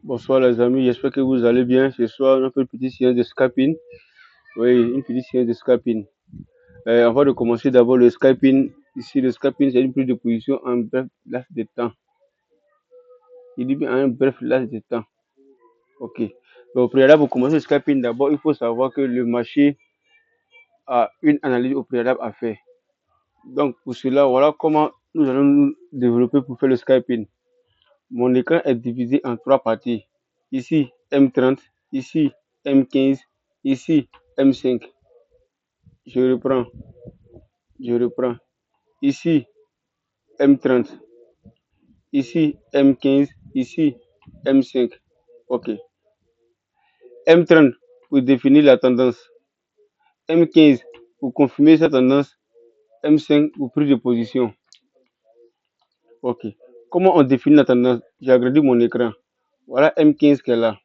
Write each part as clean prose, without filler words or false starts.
Bonsoir les amis, j'espère que vous allez bien. Ce soir, on fait une petite séance de scalping. Oui, une petite séance de scalping. Avant de commencer, d'abord le scalping. Ici, le scalping, c'est une prise de position en bref laps de temps. Il dit bien un bref laps de temps. Ok. Donc, au préalable, pour commencer le scalping, d'abord, il faut savoir que le marché a une analyse au préalable à faire. Donc, pour cela, voilà comment nous allons nous développer pour faire le scalping. Mon écran est divisé en trois parties. Ici, M30, ici, M15, ici, M5. Je reprends, je reprends. Ici, M30, ici, M15, ici, M5. OK. M30 pour définir la tendance. M15 pour confirmer sa tendance. M5 pour prise de position. OK. Comment on définit la tendance? J'ai agrandi mon écran. Voilà M15 qui est là.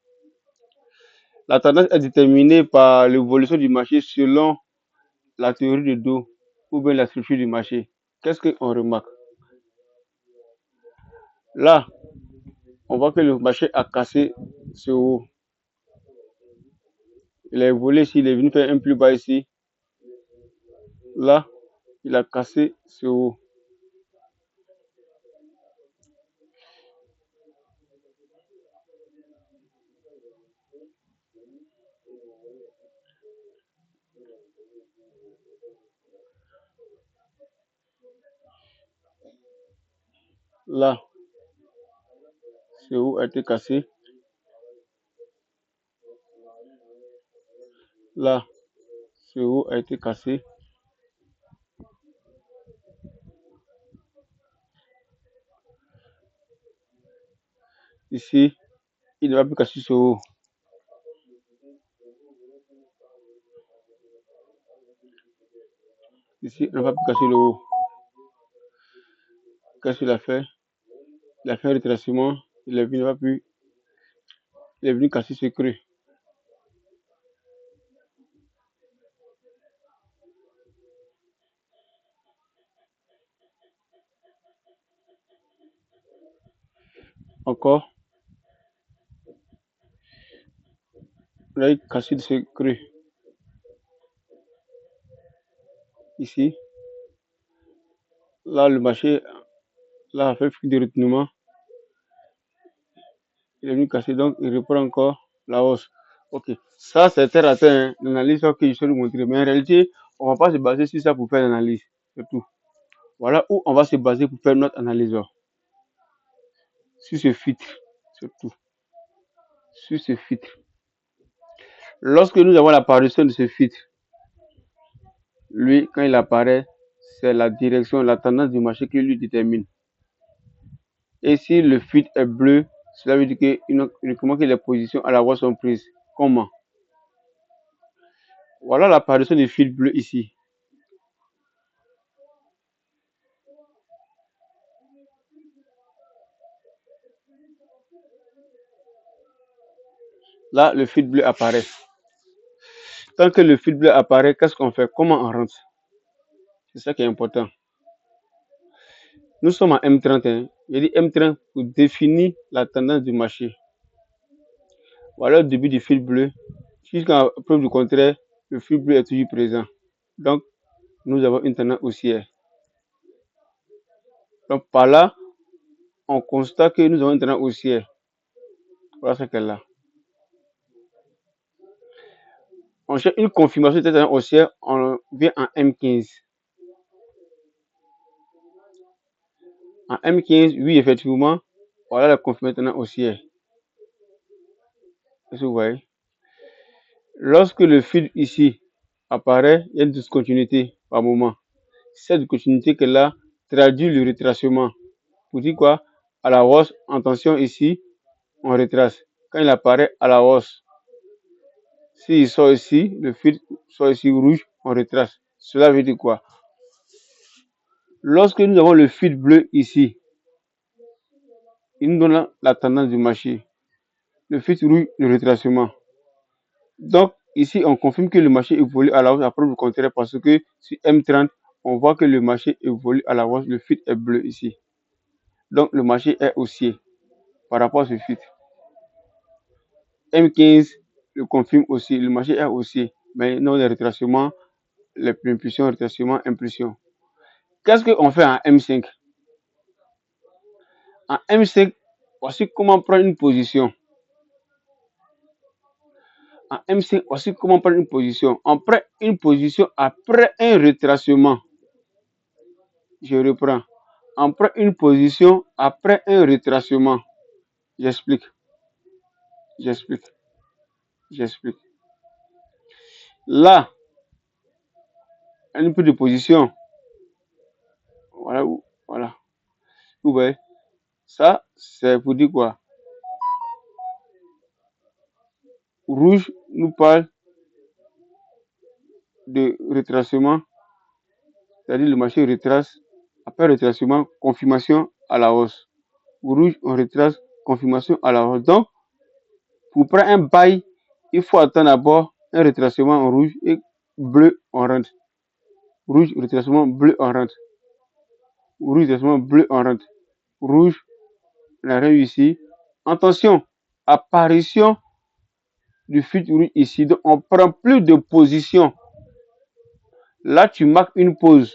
La tendance est déterminée par l'évolution du marché selon la théorie de dos ou bien la structure du marché. Qu'est-ce qu'on remarque? Là, on voit que le marché a cassé ce haut. Il a évolué ici, il est venu faire un plus bas ici. Là, il a cassé ce haut. Là, ce haut a été cassé. Là, ce haut a été cassé. Ici, il ne va plus casser ce haut. Ici, on ne va plus casser le haut. Qu'est-ce qu'il a fait? Il a fait un retracement. Il est venu casser ce creux. Encore. Il a cassé ce creux. Ici. Là, le marché là, a fait flux de retenue. Il est venu casser, donc il reprend encore la hausse. Ok, ça c'était raté, l'analyse que je vais vous montrer. Mais en réalité, on ne va pas se baser sur ça pour faire l'analyse. C'est tout. Voilà où on va se baser pour faire notre analyse. Sur ce filtre. C'est tout. Sur ce filtre. Lorsque nous avons l'apparition de ce filtre, lui, quand il apparaît, c'est la direction, la tendance du marché qui lui détermine. Et si le filtre est bleu, cela veut dire que uniquement que les positions à la voie sont prises. Comment? Voilà l'apparition du filtre bleu ici. Là, le fil bleu apparaît. Tant que le fil bleu apparaît, qu'est-ce qu'on fait? Comment on rentre? C'est ça qui est important. Nous sommes en M30. J'ai dit M30 pour définir la tendance du marché. Voilà le début du fil bleu. Jusqu'à preuve du contraire, le fil bleu est toujours présent. Donc, nous avons une tendance haussière. Donc, par là, on constate que nous avons une tendance haussière. Voilà ce qu'elle a. On cherche une confirmation de cette tendance haussière, on vient en M15. En M15, oui, effectivement, voilà la confirmation de tendance haussière. Est-ce que vous voyez? Lorsque le fil ici apparaît, il y a une discontinuité par moment. Cette discontinuité que là traduit le retracement. Pour dire quoi? À la hausse, en tension ici, on retrace. Quand il apparaît à la hausse, s'il sort ici, le fil sort ici rouge, on retrace. Cela veut dire quoi? Lorsque nous avons le fil bleu ici, il nous donne la tendance du marché. Le fil rouge, le retracement. Donc, ici, on confirme que le marché évolue à la hausse à preuve du contraire parce que sur M30, on voit que le marché évolue à la hausse. Le fil est bleu ici. Donc, le marché est haussier par rapport à ce fil. M15 le confirme aussi, le marché est haussier, mais non les retracements, les impulsions, retracements, impulsions. Qu'est-ce qu'on fait en M5? En M5, voici comment prendre une position. En M5, voici comment prendre une position. On prend une position après un retracement. Je reprends. On prend une position après un retracement. J'explique. Là, un peu de position. Voilà. Vous voyez, ça, c'est pour dire quoi? Rouge nous parle de retracement, c'est-à-dire le marché retrace, après retracement, confirmation à la hausse. Rouge, on retrace, confirmation à la hausse. Donc, pour prendre un bail, il faut attendre d'abord un retracement en rouge et bleu en rentre. Rouge, retracement, bleu en rentre. Rouge, retracement, bleu en rentre. Rouge, on a réussi. Attention, apparition du filtre rouge ici. Donc, on prend plus de position. Là, tu marques une pause.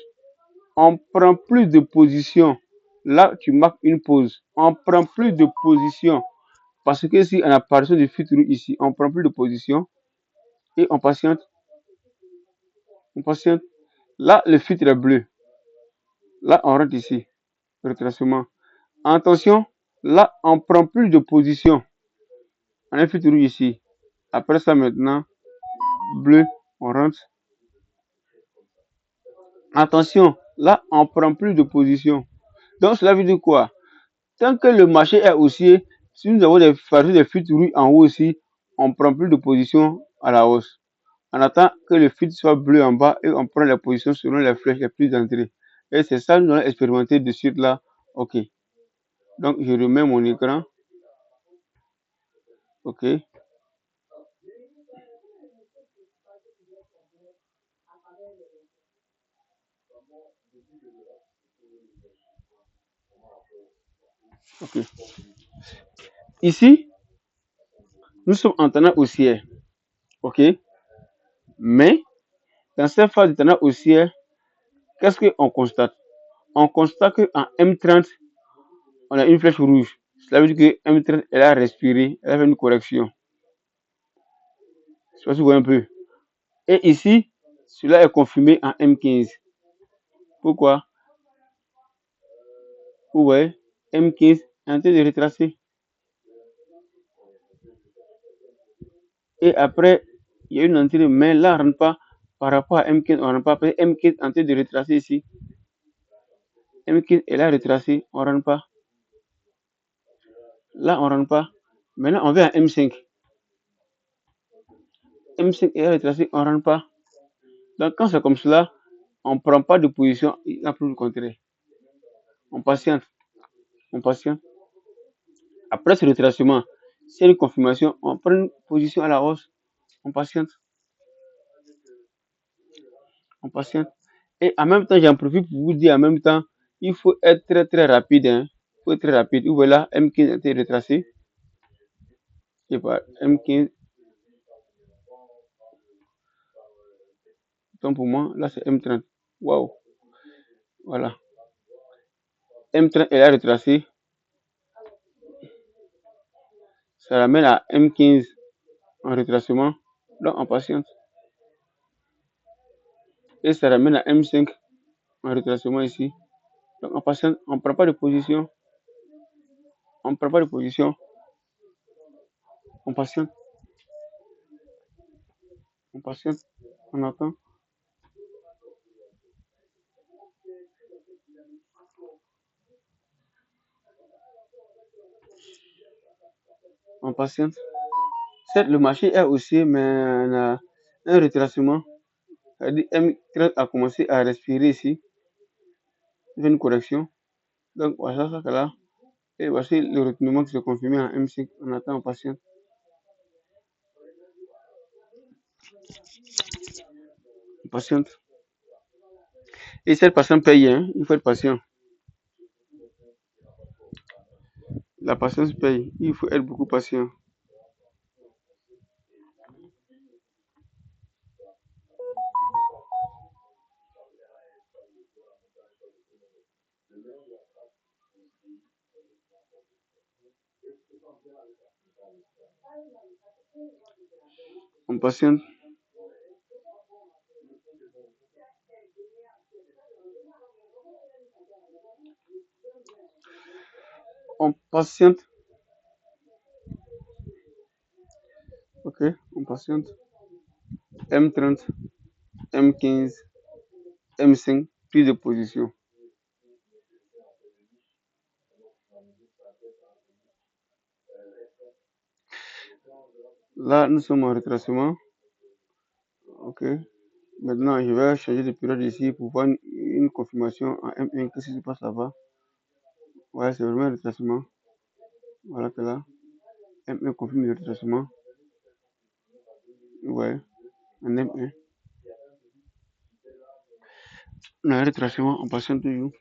On prend plus de position. Là, tu marques une pause. On prend plus de position. Parce que si en apparition du filtre rouge ici, on prend plus de position et on patiente. Là, le filtre est bleu. Là, on rentre ici. Retracement. Attention, là, on prend plus de position. On a un filtre rouge ici. Après ça, maintenant, bleu, on rentre. Attention, là, on prend plus de position. Donc, cela veut dire quoi? Tant que le marché est haussier, si nous avons des filtres rouges en haut aussi, on prend plus de position à la hausse. On attend que le filtre soit bleu en bas et on prend la position selon les flèches les plus entrées. Et c'est ça que nous allons expérimenter de suite là. OK. Donc, je remets mon écran. OK. OK. Ici, nous sommes en tendance haussière. OK. Mais, dans cette phase de tendance haussière, qu'est-ce qu'on constate? On constate qu'en M30, on a une flèche rouge. Cela veut dire que M30, elle a respiré, elle a fait une correction. Je sais pas si vous voyez un peu. Et ici, cela est confirmé en M15. Pourquoi? Vous voyez, M15 est en train de retracer. Et après, il y a une entrée, mais là, on ne rentre pas. Par rapport à M15, on ne rentre pas. Parce que M15 est en train de retracer ici. M15 est là retracé, on ne rentre pas. Là, on ne rentre pas. Maintenant, on va à M5. M5 est là retracé, on ne rentre pas. Donc, quand c'est comme cela, on ne prend pas de position, il n'y a plus le contraire. On patiente. Après ce retracement, c'est une confirmation, on prend une position à la hausse, on patiente. Et en même temps, j'en profite pour vous dire en même temps, il faut être très très rapide. Il faut être très rapide. Vous voyez là, M15 a été retracé. Et par M15. Donc pour moi, là c'est M30. Waouh. Voilà. M30 est là retracé. Ça ramène à M15 en retracement. Donc on patiente. Et ça ramène à M5 en retracement ici. Donc on patiente. On ne prend pas de position. On patiente. On attend. On patiente. Certes, le marché est haussier, mais on a un retracement. C'est-à-dire M13 a commencé à respirer ici. Il fait une correction. Donc voilà ça là. Et voici le retournement qui se confirme en M5. On attend en patience. On patiente. Et cette patience paye, hein. Il faut être patient. La patience paye. Il faut être beaucoup patient. On patiente. On patiente. Ok, on patiente. M30, M15, M5, prise de position. Là, nous sommes en retracement. Ok. Maintenant, je vais changer de période ici pour voir une confirmation en M1. Qu'est-ce qui se passe là-bas? Ouais, c'est vraiment un retracement. Voilà que là, M1 confirme le retracement. Ouais, en M1. On a un retracement, on patiente toujours.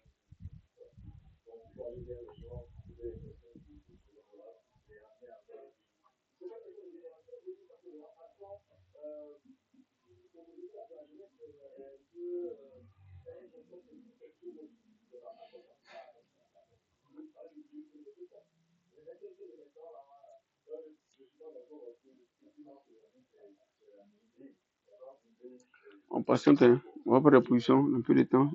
On patiente, hein. On va prendre la position un peu de temps.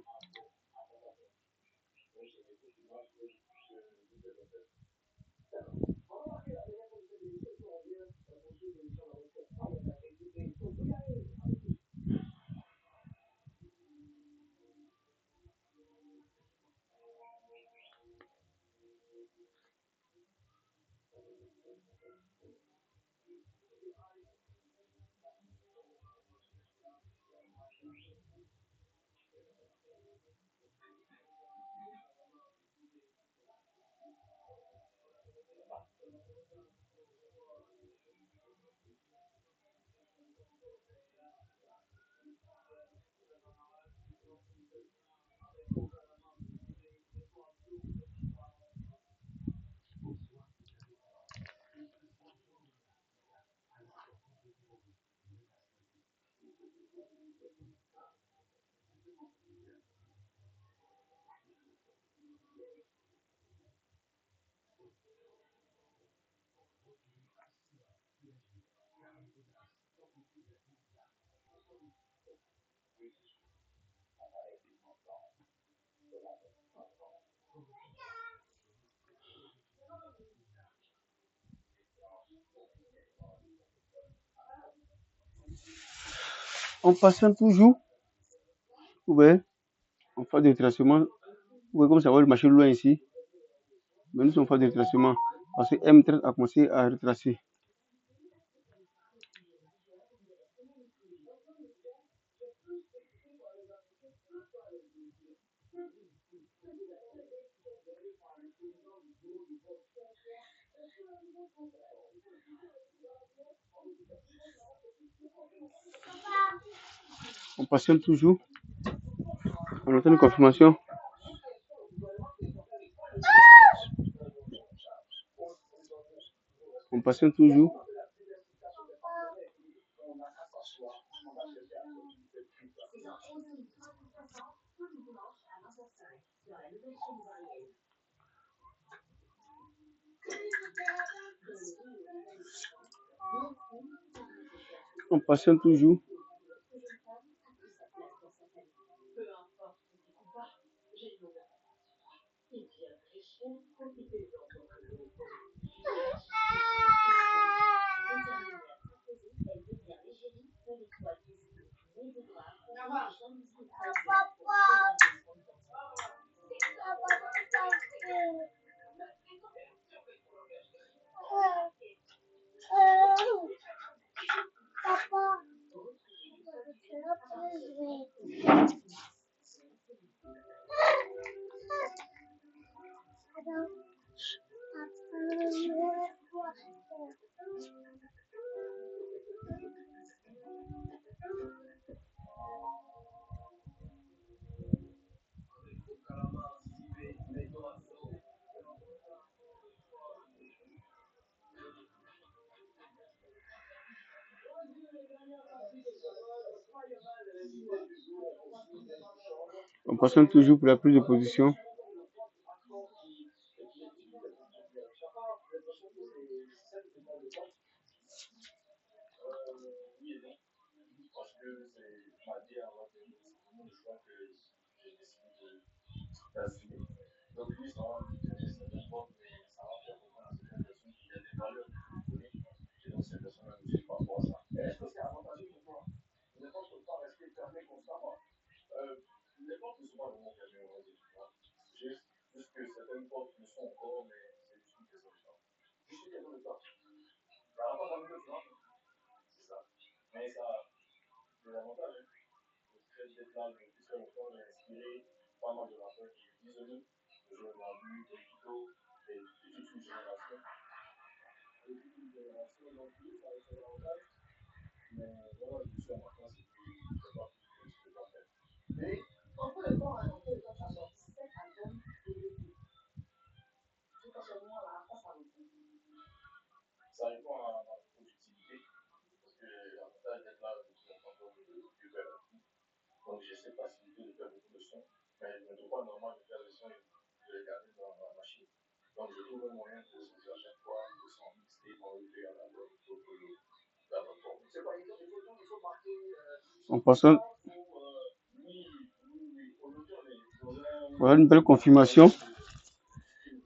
On patiente toujours. Vous voyez, on fait des retracements. Vous voyez comme ça va le marcher loin ici. Mais nous sommes en phase de retracement. Parce que M13 a commencé à retracer. On patiente toujours. On attend une confirmation. On patiente toujours. On patiente toujours. On patiente toujours pour la prise de position. En passant, voilà une belle confirmation.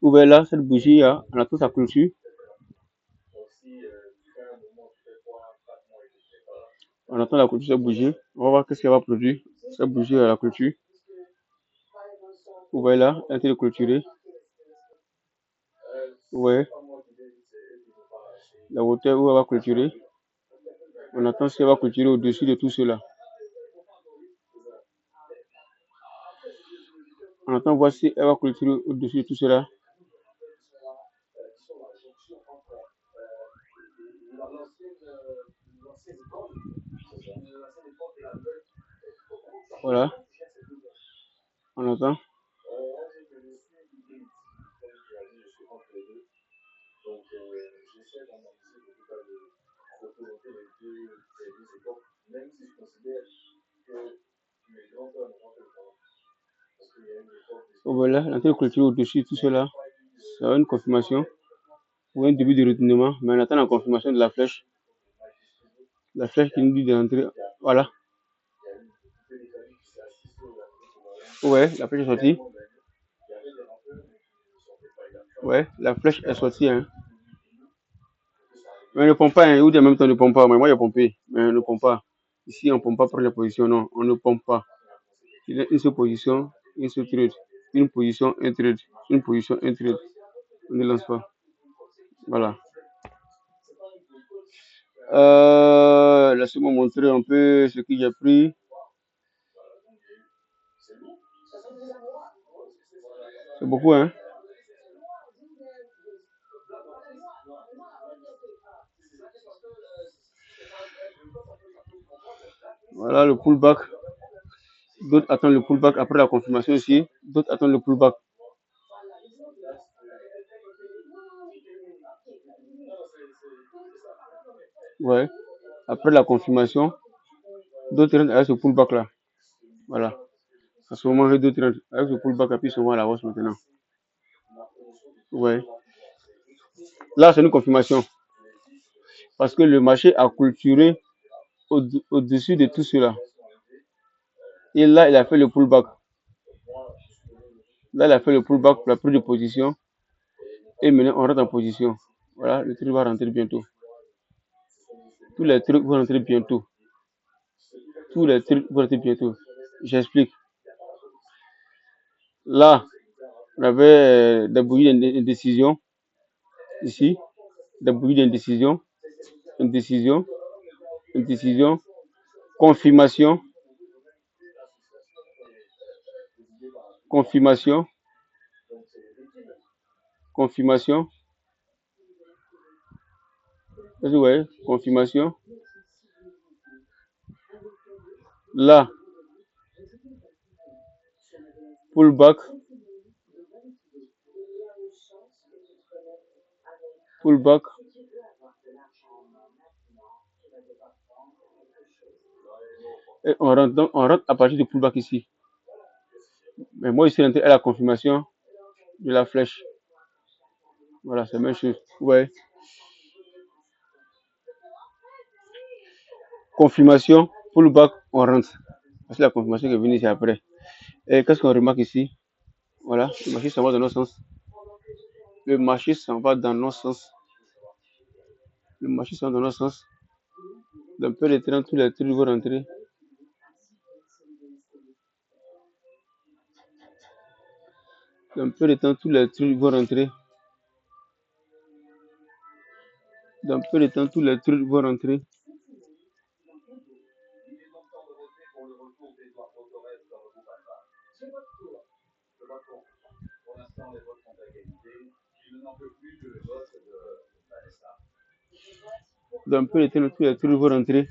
Vous voyez là, cette bougie, on attend sa clôture. On attend la clôture de cette bougie. On va voir qu'est-ce qu'elle va produire. Cette bougie à la clôture. Vous voyez là, elle est clôturée. Vous voyez la hauteur où elle va clôturer. On attend si elle va clôturer au-dessus de tout cela. On attend voir si elle va clôturer au-dessus de tout cela. Voilà. On attend. Voilà, l'entrée de clôture au-dessus de tout cela. C'est une confirmation ou un début de retournement, mais on attend la confirmation de la flèche. La flèche qui nous dit d'entrer. Voilà. Ouais, la flèche est sortie. Ouais, la flèche est sortie. Hein. Mais on ne pompe pas, hein. Ou en même temps, on ne pompe pas. Mais moi, j'ai pompé. Mais on ne pompe pas. Ici, on ne pompe pas pour les positions. Non, on ne pompe pas. Il y a une seule position, une seule trade. Une position, un trade. Une position, un trade. On ne lance pas. Voilà. Laissez-moi montrer un peu ce que j'ai pris. C'est beaucoup, hein? Voilà le pullback. D'autres attendent le pullback après la confirmation aussi. D'autres attendent le pullback. Ouais. Après la confirmation, d'autres rentrent avec ce pullback là. Voilà. À ce moment, d'autres rentrent avec ce pullback appuie souvent à la hausse maintenant. Ouais. Là, c'est une confirmation. Parce que le marché a clôturé au-dessus de tout cela. Et là, il a fait le pullback. Là, il a fait le pullback pour la prise de position. Et maintenant, on rentre en position. Voilà, le truc va rentrer bientôt. Tous les trucs vont rentrer bientôt. Tous les trucs vont rentrer bientôt. J'explique. Là, on avait des bougies d'indécision. Ici, des bougies d'indécision. Indécision. Indécision. Confirmation. Confirmation. Confirmation. Est-ce que vous voyez? Confirmation. Là, pullback. Pullback. Et on rentre à partir du pullback ici. Mais moi, ici, rentré à la confirmation de la flèche. Voilà, c'est la même chose. Ouais. Confirmation, pullback, on rentre. C'est la confirmation qui est venue ici après. Et qu'est-ce qu'on remarque ici? Voilà, le marché s'en va dans notre sens. Le marché s'en va dans notre sens. Le marché s'en va dans notre sens. Dans peu de temps, tous les trucs vont rentrer. Dans peu de temps, tous les trucs vont rentrer. Dans peu de temps, tous les trucs vont rentrer. Dans peu de temps, tous les trucs vont rentrer.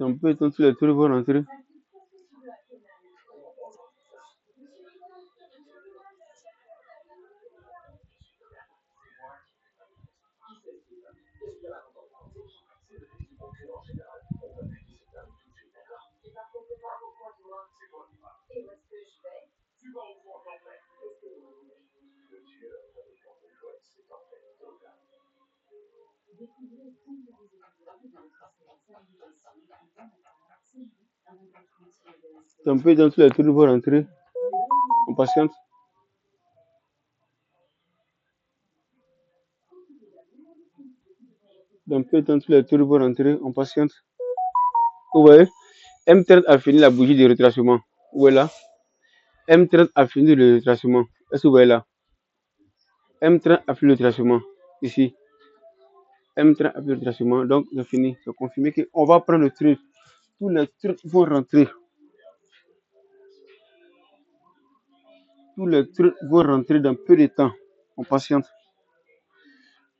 Dans peu de temps, tous les trucs vont rentrer. Dans peu de temps, tous les trucs vont rentrer. On patiente. Dans peu de temps, tous les trucs vont rentrer. On patiente. Vous voyez, M30 a fini la bougie de retracement. Où est là? M30 a fini le retracement. Est-ce que vous voyez là? M30 a fini le retracement. Ici. M30 a fini le retracement. Donc, c'est fini. C'est confirmé qu'on va prendre le truc. Tous les trucs vont rentrer. Tous les trucs vont rentrer dans peu de temps. On patiente.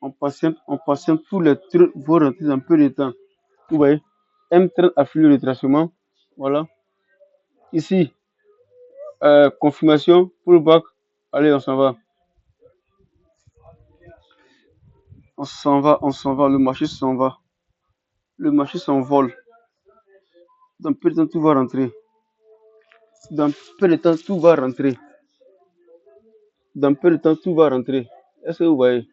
On patiente. On patiente. Tous les trucs vont rentrer dans peu de temps. Vous voyez, M30 a fini le retracement. Voilà. Ici, confirmation, pullback. Allez, on s'en va. On s'en va, on s'en va. Le marché s'en va. Le marché s'envole. Dans peu de temps, tout va rentrer. Dans peu de temps, tout va rentrer. Dans peu de temps, tout va rentrer. Est-ce que vous voyez?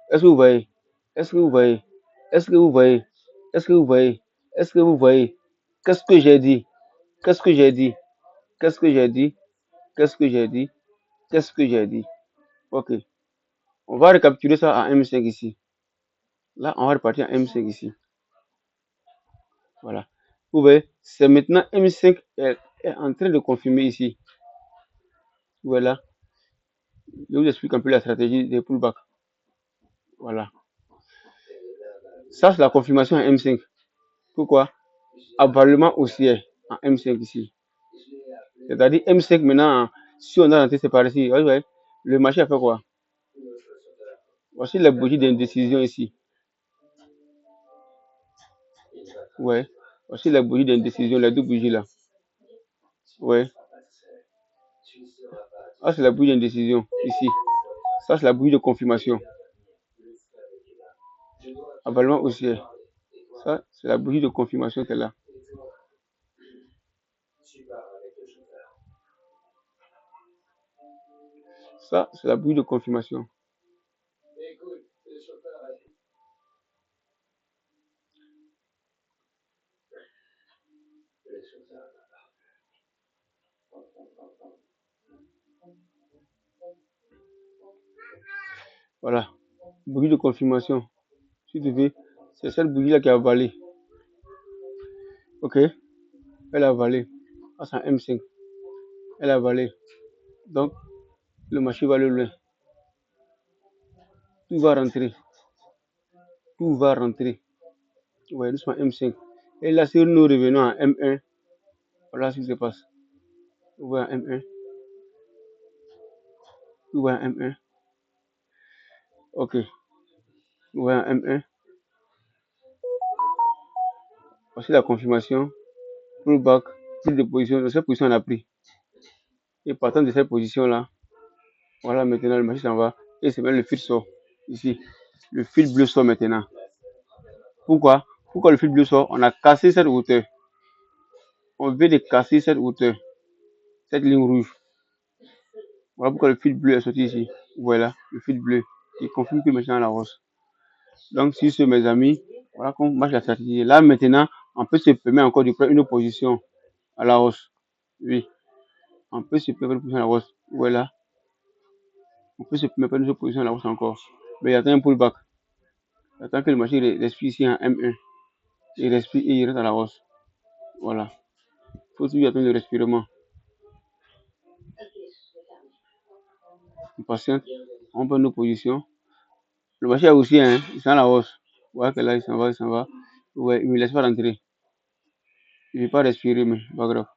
Est-ce que vous voyez? Est-ce que vous voyez? Est-ce que vous voyez? Est-ce que vous voyez? Est-ce que vous voyez? Qu'est-ce que j'ai dit? Qu'est-ce que j'ai dit? Qu'est-ce que j'ai dit? Qu'est-ce que j'ai dit? Qu'est-ce que j'ai dit? Ok. On va récapituler ça à M5 ici. Là, on va repartir à M5 ici. Voilà. Vous voyez, c'est maintenant M5 est en train de confirmer ici. Voilà. Je vous explique un peu la stratégie des pullbacks. Voilà. Ça, c'est la confirmation à M5. Pourquoi? Avalement haussier en M5 ici. C'est-à-dire M5 maintenant, si on a rentré, c'est par ici. Vous voyez, le marché a fait quoi? Voici la bougie d'indécision ici. Ouais. Voici la bougie d'indécision, les deux bougies là. Ouais. Ça, c'est la bougie d'indécision ici. Ça, c'est la bougie de confirmation. Avalement haussier. Ça, c'est la bougie de confirmation qui est là. Ça, c'est la bougie de confirmation. Voilà. Bougie de confirmation. Si tu veux, c'est cette bougie-là qui a avalé. Ok? Elle a avalé. Ah, c'est un M5. Elle a avalé. Donc, le marché va aller loin. Tout va rentrer. Tout va rentrer. Ouais, nous sommes à M5. Et là, si nous revenons à M1, voilà ce qui se passe. Vous voyez à M1. Vous voyez à M1. Ok. Vous voyez à M1. Voici la confirmation. Pullback. Prise de position. De cette position, on a pris. Et partant de cette position-là, voilà maintenant le marché s'en va. Et c'est même le fil sort. Ici. Le fil bleu sort maintenant. Pourquoi? Pourquoi le fil bleu sort? On a cassé cette hauteur. On vient de casser cette hauteur. Cette ligne rouge. Voilà pourquoi le fil bleu est sorti ici. Voilà, le fil bleu. Il confirme que maintenant la hausse. Donc, si ce, mes amis, voilà qu'on marche la stratégie. Là, maintenant, on peut se permettre encore de prendre une position à la hausse. Oui, on peut se permettre une position à la hausse. Voilà, on peut se permettre une position à la hausse encore. Mais il y a un pullback. Il attend que le marché respire ici en M1. Il respire et il rentre à la hausse. Voilà. Il faut toujours attendre le respirement. On patiente, on prend nos positions. Le marché a aussi, hein, il sent la hausse. Voilà que là, il s'en va, il s'en va. Ouais, il ne me laisse pas rentrer. Il ne veut pas respirer, mais pas grave.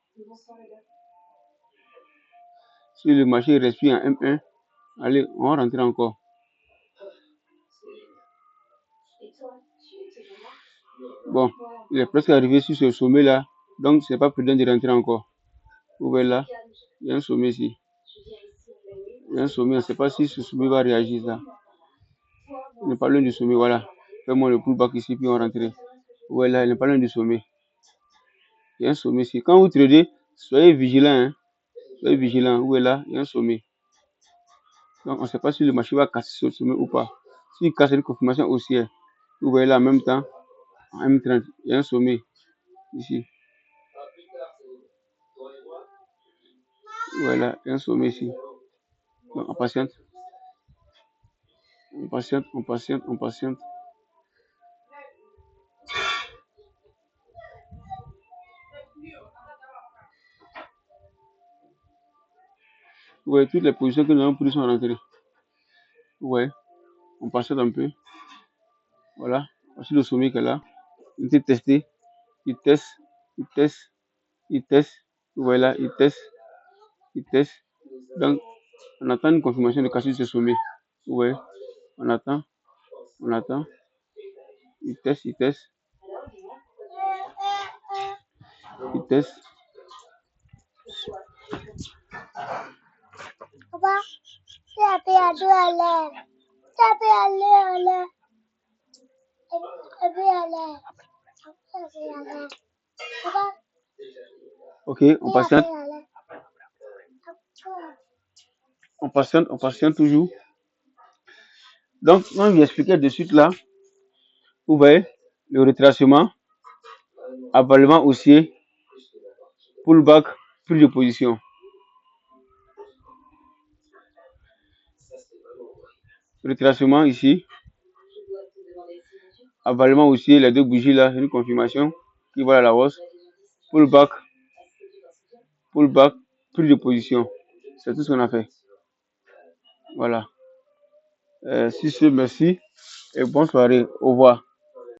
Si le marché respire en M1, allez, on va rentrer encore. Bon, il est presque arrivé sur ce sommet-là, donc c'est pas prudent de rentrer encore. Vous voyez là, il y a un sommet ici. Il y a un sommet, on ne sait pas si ce sommet va réagir là. Il n'est pas loin du sommet, voilà. Fais-moi le pullback ici, puis on rentre. Vous voyez là, il n'est pas loin du sommet. Il y a un sommet ici. Quand vous tradez, soyez vigilant, hein. Soyez vigilant. Où est là? Il y a un sommet. Donc, on ne sait pas si le marché va casser ce sommet ou pas. S'il casse une confirmation haussière, vous voyez là en même temps, en M30, il y a un sommet ici. Voilà, il y a un sommet ici. Donc, on patiente. On patiente, on patiente, on patiente. Vous voyez, toutes les positions que nous avons prises sont rentrées. Vous voyez, on patiente un peu. Voilà, voici le sommet qui est là. Il était testé. Il teste, il teste, il teste. Vous voyez là, il teste, il teste. Donc, on attend une confirmation de casser ce sommet. Vous voyez, on attend, on attend. Il teste, il teste. Il teste. Papa, ok, on patiente. On patiente toujours. Donc, on lui expliquait de suite là. Vous voyez, le retracement, avalement haussier, pullback, prise de position. Retracement ici, avalement haussier, les deux bougies là, c'est une confirmation qui va à la hausse. Pullback, prise de position. C'est tout ce qu'on a fait. Voilà. Si ce, merci et bonne soirée. Au revoir.